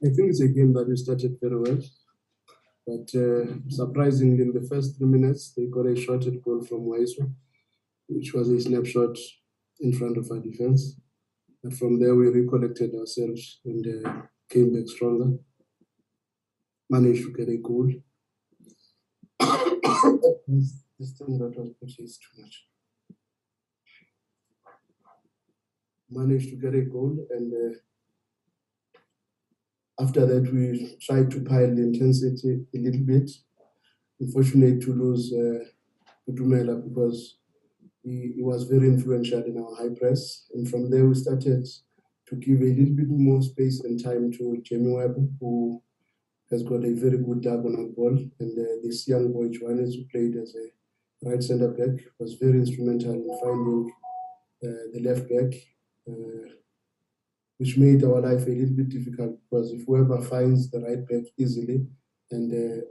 I think it's a game that we started very well, but surprisingly, in the first 3 minutes, they got a shot at goal from Waiso, which was a snapshot in front of our defense. And from there, we recollected ourselves and came back stronger. Managed to get a goal. This thing that was purchased too much. Managed to get a goal, and after that, we tried to pile the intensity a little bit. Unfortunate to lose Putumela because he was very influential in our high press. And from there, we started to give a little bit more space and time to Jamie Webb, who has got a very good diagonal ball. And this young boy, Johannes, who played as a right centre back, was very instrumental in finding the left back, which made our life a little bit difficult because if whoever finds the right back easily and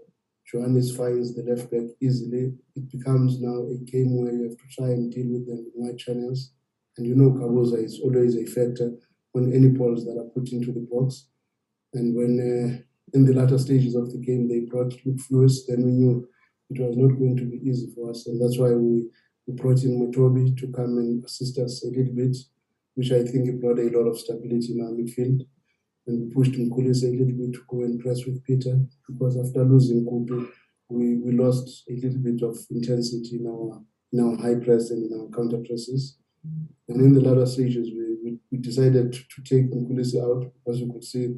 Johannes finds the left back easily, it becomes now a game where you have to try and deal with them in wide channels. And you know, Kabuza is always a factor on any balls that are put into the box. And when in the latter stages of the game they brought Luke Flewis, then we knew it was not going to be easy for us. And that's why we brought in Mutobi to come and assist us a little bit, which I think brought a lot of stability in our midfield. And we pushed Mngqithi a little bit to go and press with Peter, because after losing Kutu, we lost a little bit of intensity in our high press and in our counter presses. And in the latter stages, we decided to take Mngqithi out because we could see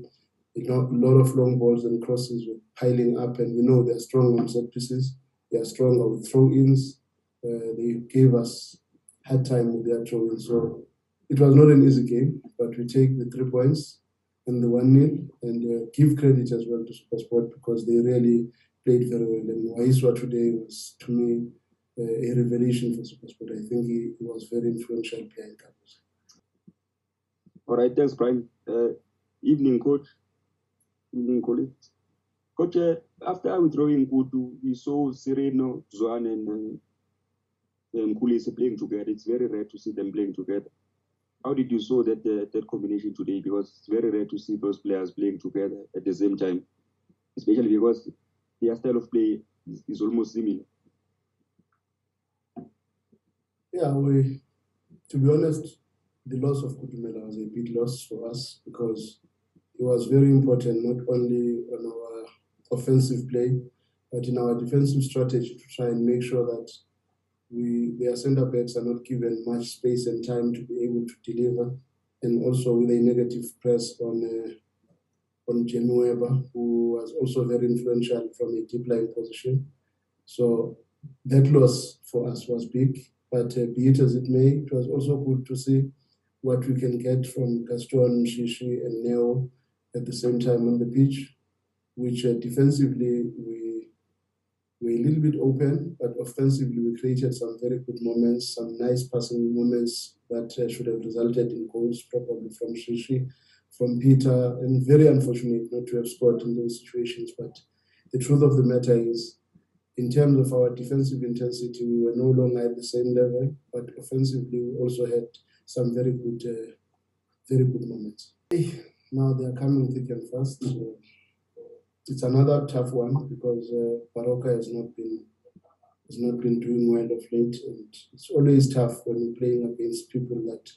a lot of long balls and crosses were piling up, and we know they're strong on set pieces. They are strong on throw-ins. They gave us hard time with their throw-ins. So it was not an easy game, but we take the 3 points and the 1-0 and give credit as well to Supersport because they really played very well. And Waiswa today was, to me, a revelation for Supersport. I think he was very influential behind Kabuza. All right, thanks, Brian. Evening, coach. Evening, colleagues. Coach, after withdrawing Kutu, we saw Sereno, Zwan, and Mngqithi playing together. It's very rare to see them playing together. How did you saw that combination today? Because it's very rare to see those players playing together at the same time, especially because their style of play is almost similar. Yeah, to be honest, the loss of Kutumela was a big loss for us because it was very important, not only on our offensive play, but in our defensive strategy to try and make sure that their centre backs are not given much space and time to be able to deliver, and also with a negative press on Jamie Weber, who was also very influential from a deep line position. So that loss for us was big, but be it as it may, it was also good to see what we can get from Gaston, Shishi, and Neo at the same time on the pitch, which defensively we're a little bit open, but offensively we created some very good moments, some nice passing moments that should have resulted in goals, probably from Shishi, from Peter, and very unfortunate not to have scored in those situations. But the truth of the matter is, in terms of our defensive intensity, we were no longer at the same level, but offensively we also had some very good moments. Now they are coming thick and fast. So it's another tough one because Baroka has not been doing well of late, and it's always tough when you're playing against people that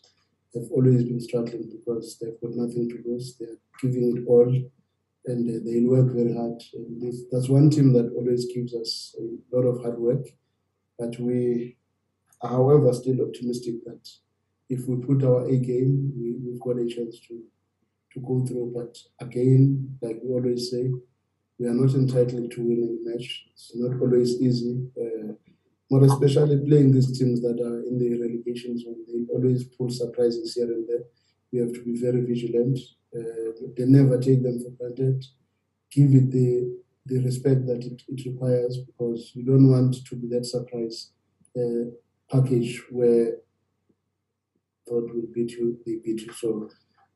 have always been struggling because they've got nothing to lose. They're giving it all, and they work very hard. And that's one team that always gives us a lot of hard work. But we are, however, still optimistic that if we put our A game, we've got a chance to go through. But again, like we always say, we are not entitled to win any match. It's not always easy, more especially playing these teams that are in the relegation zone. They always pull surprises here and there. We have to be very vigilant. They never take them for granted. Give it the respect that it requires, because you don't want to be that surprise package where thought will beat you, they beat you. So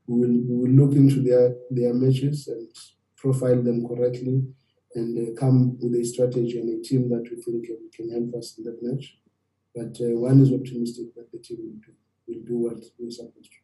we will look into their matches and profile them correctly and come with a strategy and a team that we think can help us in that match. But one is optimistic that the team will do what we're supposed to.